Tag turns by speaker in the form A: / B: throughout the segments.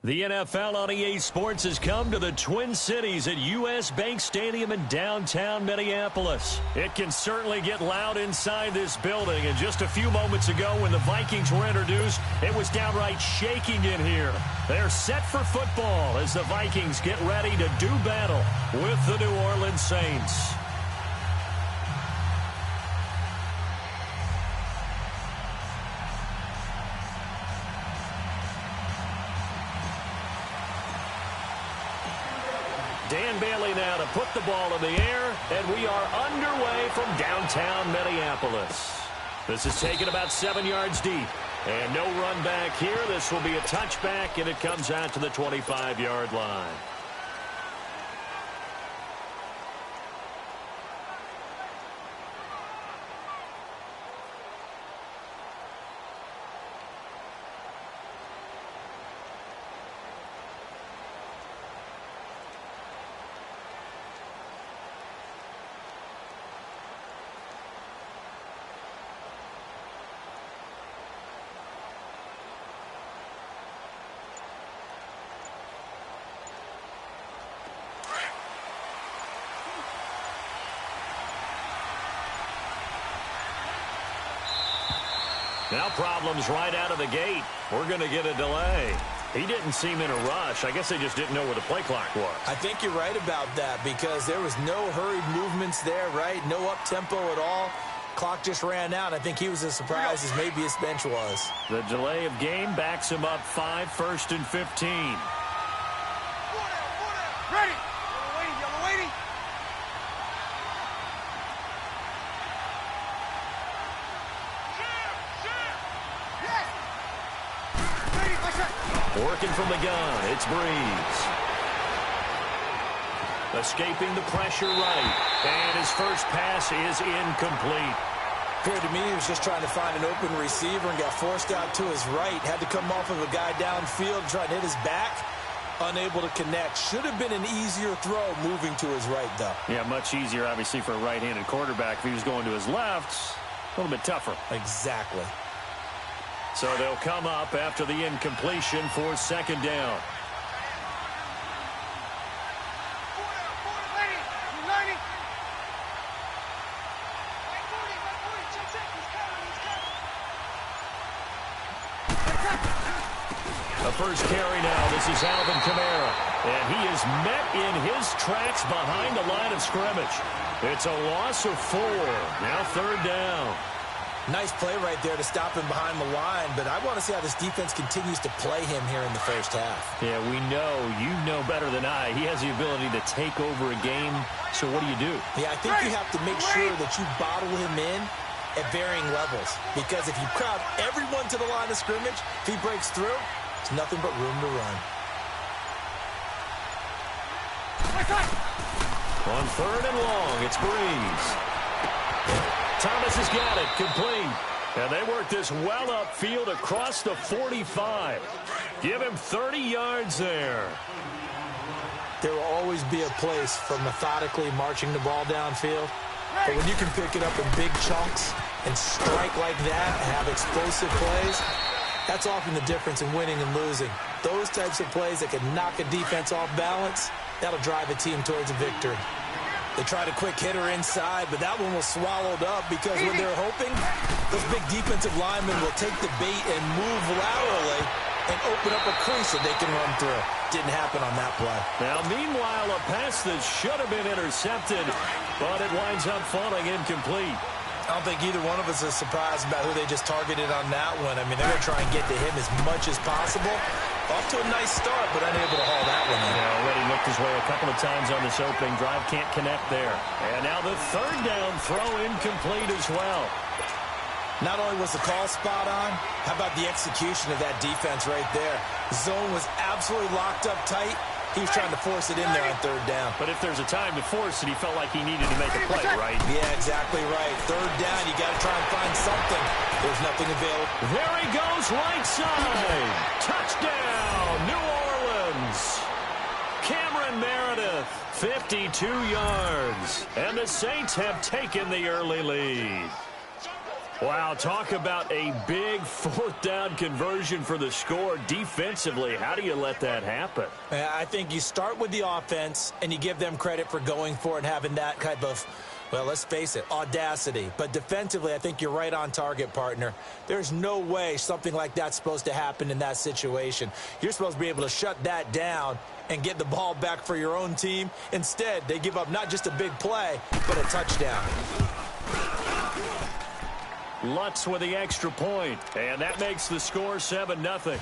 A: The NFL on EA Sports has come to the Twin Cities at U.S. Bank Stadium in downtown Minneapolis. It can certainly get loud inside this building, and just a few moments ago when the Vikings were introduced, it was downright shaking in here. They're set for football as the Vikings get ready to do battle with the New Orleans Saints. Dan Bailey now to put the ball in the air, and we are underway from downtown Minneapolis. This is taken about 7 yards deep, and no run back here. This will be a touchback, and it comes out to the 25-yard line. Now problems right out of the gate. We're going to get a delay. He didn't seem in a rush. I guess they just didn't know where the play clock was.
B: I think you're right about that because there was no hurried movements there, right? No up-tempo at all. Clock just ran out. I think he was as surprised as maybe his bench was.
A: The delay of game backs him up 5, 1st and 15.
C: Ready. Yellow waiting.
A: Working from the gun, it's Breeze. Escaping the pressure right. And his first pass is incomplete.
B: Appeared to me he was just trying to find an open receiver and got forced out to his right. Had to come off of a guy downfield and try to hit his back. Unable to connect. Should have been an easier throw moving to his right, though.
A: Yeah, much easier, obviously, for a right-handed quarterback. If he was going to his left, a little bit tougher.
B: Exactly.
A: So they'll come up after the incompletion for second down. The first carry now. This is Alvin Kamara. And he is met in his tracks behind the line of scrimmage. It's a loss of 4. Now third down.
B: Nice play right there to stop him behind the line, but I want to see how this defense continues to play him here in the first half.
A: Yeah, we know. You know better than I. He has the ability to take over a game, so what do?
B: Yeah, I think you have to make sure that you bottle him in at varying levels, because if you crowd everyone to the line of scrimmage, if he breaks through, there's nothing but room to run.
A: On third and long, it's Breeze. Thomas has got it, complete. And they work this well upfield across the 45. Give him 30 yards there.
B: There will always be a place for methodically marching the ball downfield. But when you can pick it up in big chunks and strike like that and have explosive plays, that's often the difference in winning and losing. Those types of plays that can knock a defense off balance, that'll drive a team towards a victory. They tried a quick hitter inside, but that one was swallowed up because when they're hoping, those big defensive linemen will take the bait and move laterally and open up a crease that they can run through. Didn't happen on that play.
A: Now, meanwhile, a pass that should have been intercepted, but it winds up falling incomplete.
B: I don't think either one of us is surprised about who they just targeted on that one. I mean, they're going to try and get to him as much as possible. Off to a nice start, but unable to haul that one in.
A: Yeah, already looked his way a couple of times on this opening drive. Can't connect there. And now the third down throw incomplete as well.
B: Not only was the call spot on, how about the execution of that defense right there? Zone was absolutely locked up tight. He was trying to force it in there on third down.
A: But if there's a time to force it, he felt like he needed to make a play, right?
B: Yeah, exactly right. Third down, you got to try and find something. There's nothing available.
A: There he goes, right side. Touchdown, New Orleans. Cameron Meredith, 52 yards. And the Saints have taken the early lead. Wow, talk about a big fourth down conversion for the score. Defensively, how do you let that happen?
B: I think you start with the offense, and you give them credit for going for it and having that type of, well, let's face it, audacity. But defensively, I think you're right on target, partner. There's no way something like that's supposed to happen in that situation. You're supposed to be able to shut that down and get the ball back for your own team. Instead, they give up not just a big play, but a touchdown.
A: Lutz with the extra point, and that makes the score 7-0.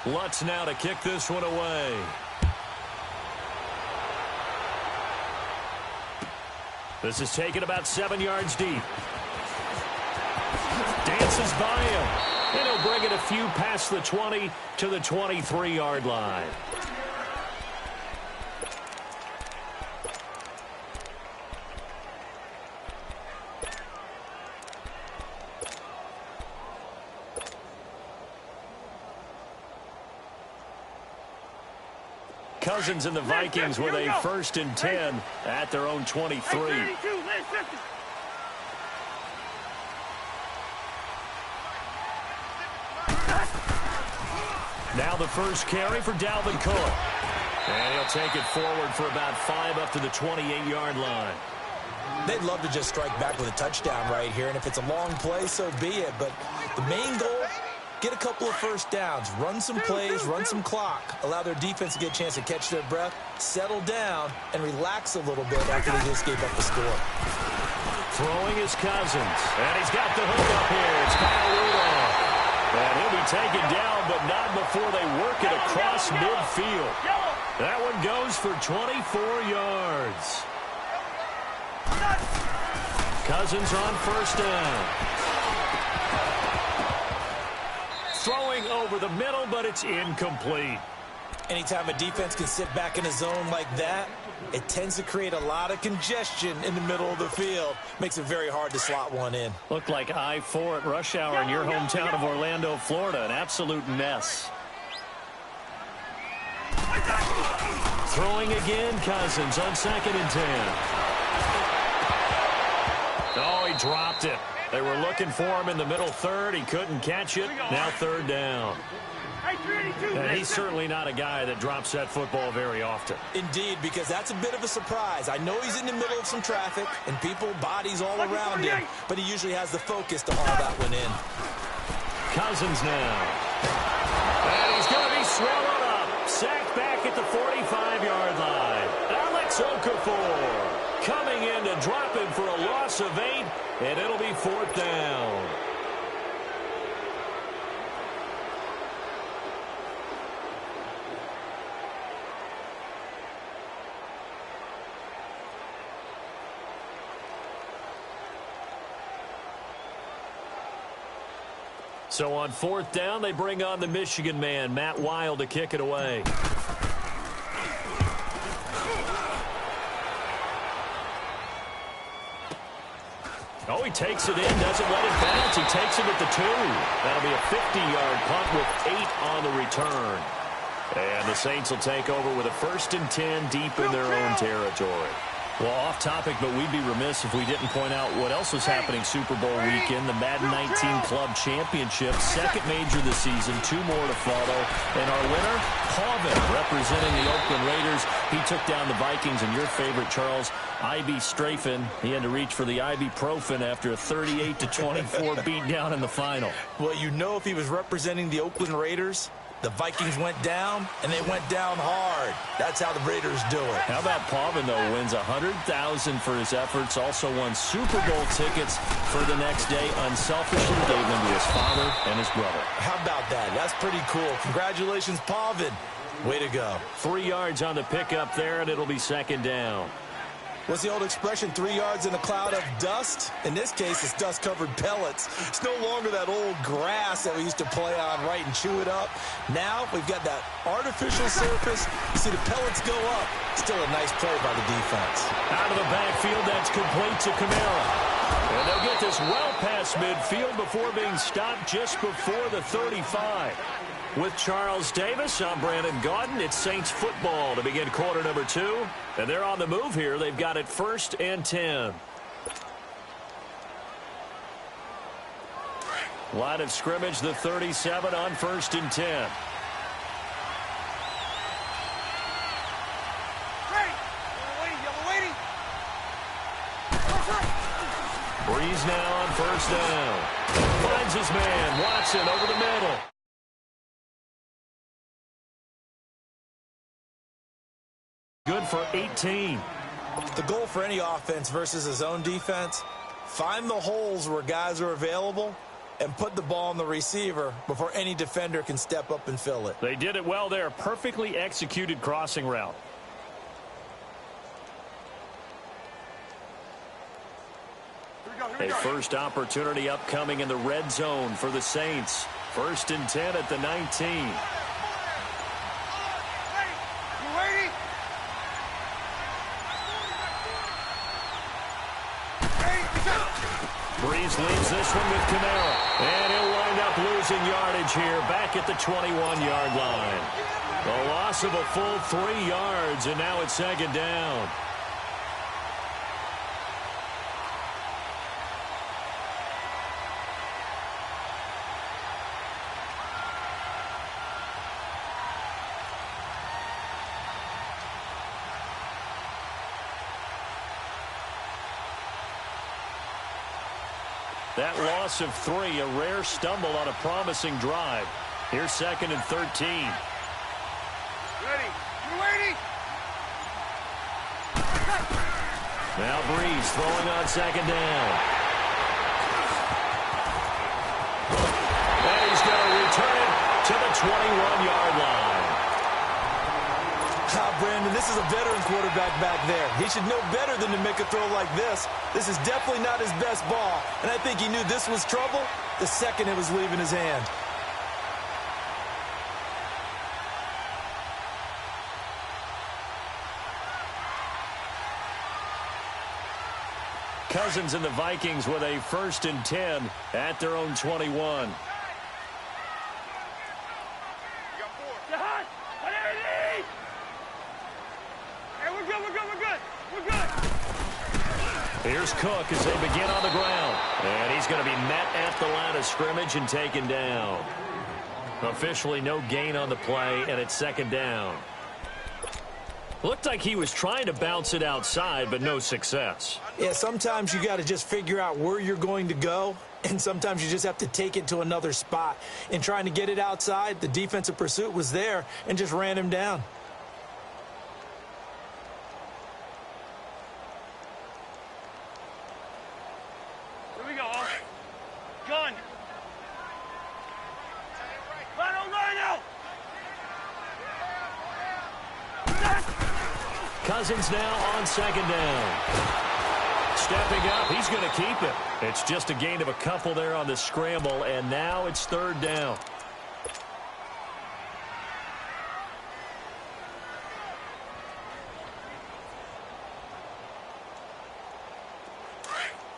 A: Lutz now to kick this one away. This is taken about 7 yards deep. Dances by him. And he'll bring it a few past the 20 to the 23-yard line. Cousins and the Vikings with a 1st and 10 at their own 23. Now the first carry for Dalvin Cook. And he'll take it forward for about 5 up to the 28-yard line.
B: They'd love to just strike back with a touchdown right here, and if it's a long play, so be it. But the main goal, get a couple of first downs, run some plays, run some clock, allow their defense to get a chance to catch their breath, settle down, and relax a little bit after they just gave up the score.
A: Throwing is Cousins, and he's got the hook up here. It's Kyle Rudolph. And he'll be taken down, but not before they work it across midfield. That one goes for 24 yards. Cousins on first down. Throwing over the middle, but it's incomplete.
B: Anytime a defense can sit back in a zone like that, it tends to create a lot of congestion in the middle of the field. Makes it very hard to slot one in.
A: Looked like I-4 at rush hour in your hometown of Orlando, Florida. An absolute mess. Throwing again, Cousins on 2nd and 10. Oh, he dropped it. They were looking for him in the middle third. He couldn't catch it. Now 3rd down. And he's certainly not a guy that drops that football very often.
B: Indeed, because that's a bit of a surprise. I know he's in the middle of some traffic and people, bodies all around him, but he usually has the focus to haul that one in.
A: Cousins now. And he's going to be swallowed up. Sacked back at the 45-yard line. Alex Okafor coming in to drop him for a loss of 8, and it'll be 4th down. So on 4th down, they bring on the Michigan man, Matt Wild, to kick it away. Oh, he takes it in, doesn't let it bounce. He takes it at the 2. That'll be a 50-yard punt with 8 on the return. And the Saints will take over with a 1st and 10 deep in their own territory. Well, off topic, but we'd be remiss if we didn't point out what else was happening Super Bowl weekend. The Madden 19 Club Championship, 2nd major this season, 2 more to follow. And our winner, Pavin, representing the Oakland Raiders. He took down the Vikings, and your favorite, Charles, IB Strafen. He had to reach for the ibuprofen after a 38-24 beatdown in the final.
B: Well, you know, if he was representing the Oakland Raiders, the Vikings went down, and they went down hard. That's how the Raiders do it.
A: How about Pavin, though, wins $100,000 for his efforts, also won Super Bowl tickets for the next day, unselfishly gave them to his father and his brother.
B: How about that? That's pretty cool. Congratulations, Pavin. Way to go.
A: 3 yards on the pickup there, and it'll be 2nd down.
B: What's the old expression, 3 yards in a cloud of dust? In this case, it's dust-covered pellets. It's no longer that old grass that we used to play on, right, and chew it up. Now we've got that artificial surface. You see the pellets go up. Still a nice play by the defense.
A: Out of the backfield, that's complete to Kamara. And they'll get this well past midfield before being stopped just before the 35. With Charles Davis, I'm Brandon Gaudin. It's Saints football to begin quarter number 2. And they're on the move here. They've got it 1st and 10. Line of scrimmage, the 37 on 1st and 10.
C: Ready. Yellow lady.
A: Breeze now on 1st down. Finds his man. Watson over the middle. Good for 18.
B: The goal for any offense versus his own defense, find the holes where guys are available and put the ball on the receiver before any defender can step up and fill it.
A: They did it well there. Perfectly executed crossing route. A first opportunity upcoming in the red zone for the Saints. 1st and 10 at the 19. Breeze leaves this one with Kamara. And he'll wind up losing yardage here back at the 21-yard line. A loss of a full 3 yards, and now it's 2nd down. That loss of 3, a rare stumble on a promising drive. Here's 2nd and 13.
C: Ready. You ready?
A: Now Breeze throwing on 2nd down. And he's going to return it to the 21-yard line.
B: Brandon, this is a veteran quarterback back there. He should know better than to make a throw like this. This is definitely not his best ball, and I think he knew this was trouble the second it was leaving his hand.
A: Cousins and the Vikings with a 1st and 10 at their own 21. Here's Cook as they begin on the ground. And he's going to be met at the line of scrimmage and taken down. Officially no gain on the play, and it's 2nd down. Looked like he was trying to bounce it outside, but no success.
B: Yeah, sometimes you got to just figure out where you're going to go, and sometimes you just have to take it to another spot. In trying to get it outside, the defensive pursuit was there and just ran him down.
A: Cousins now on 2nd down. Stepping up, he's going to keep it. It's just a gain of a couple there on the scramble, and now it's 3rd down.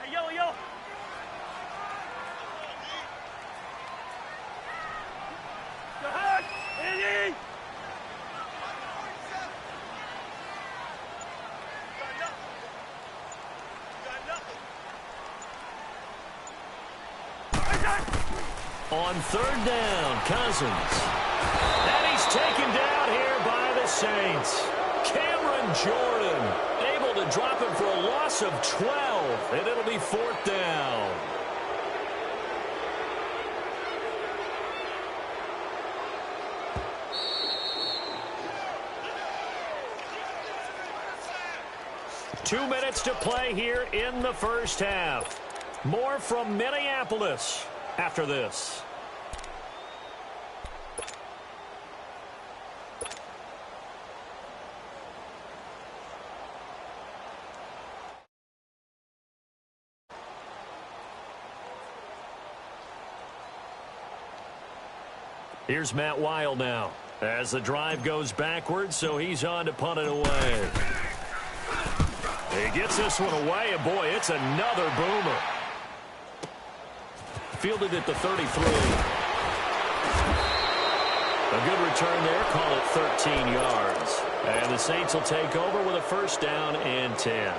C: Hey, yo. Andy!
A: On 3rd down, Cousins. And he's taken down here by the Saints. Cameron Jordan able to drop him for a loss of 12, and it'll be 4th down. Two minutes to play here in the first half. More from Minneapolis after this. Here's Matt Weil now. As the drive goes backwards, so he's on to punt it away. He gets this one away, and boy, it's another boomer. Fielded at the 33. A good return there, call it 13 yards. And the Saints will take over with a first down and 10.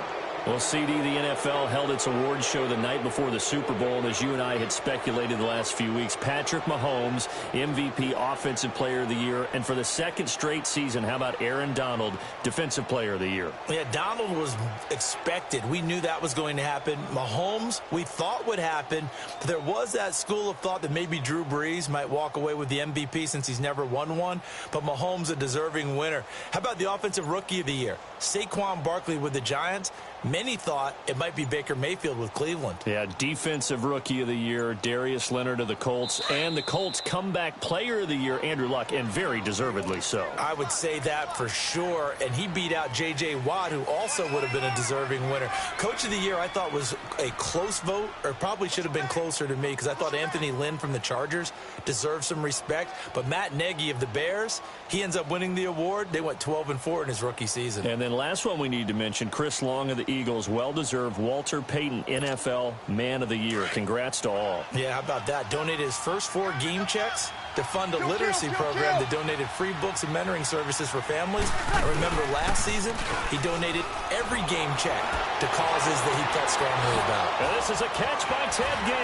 A: Well, CD, the NFL held its awards show the night before the Super Bowl, and as you and I had speculated the last few weeks, Patrick Mahomes, MVP, Offensive Player of the Year, and for the second straight season, how about Aaron Donald, Defensive Player of the Year?
B: Yeah, Donald was expected. We knew that was going to happen. Mahomes, we thought would happen. There was that school of thought that maybe Drew Brees might walk away with the MVP since he's never won one, but Mahomes a deserving winner. How about the Offensive Rookie of the Year? Saquon Barkley with the Giants. Many thought it might be Baker Mayfield with Cleveland.
A: Yeah, Defensive Rookie of the Year, Darius Leonard of the Colts, and the Colts Comeback Player of the Year, Andrew Luck, and very deservedly so.
B: I would say that for sure, and he beat out J.J. Watt, who also would have been a deserving winner. Coach of the Year, I thought, was a close vote, or probably should have been closer to me, because I thought Anthony Lynn from the Chargers deserved some respect, but Matt Nagy of the Bears, he ends up winning the award. They went 12-4 in his rookie season.
A: And then last one we need to mention, Chris Long of the Eagles, well-deserved Walter Payton NFL Man of the Year. Congrats to all.
B: Yeah, how about that? Donated his first 4 game checks to fund a literacy program that donated free books and mentoring services for families. I remember last season, he donated every game check to causes that he felt strongly about.
A: And this is a catch by Ted Ginn.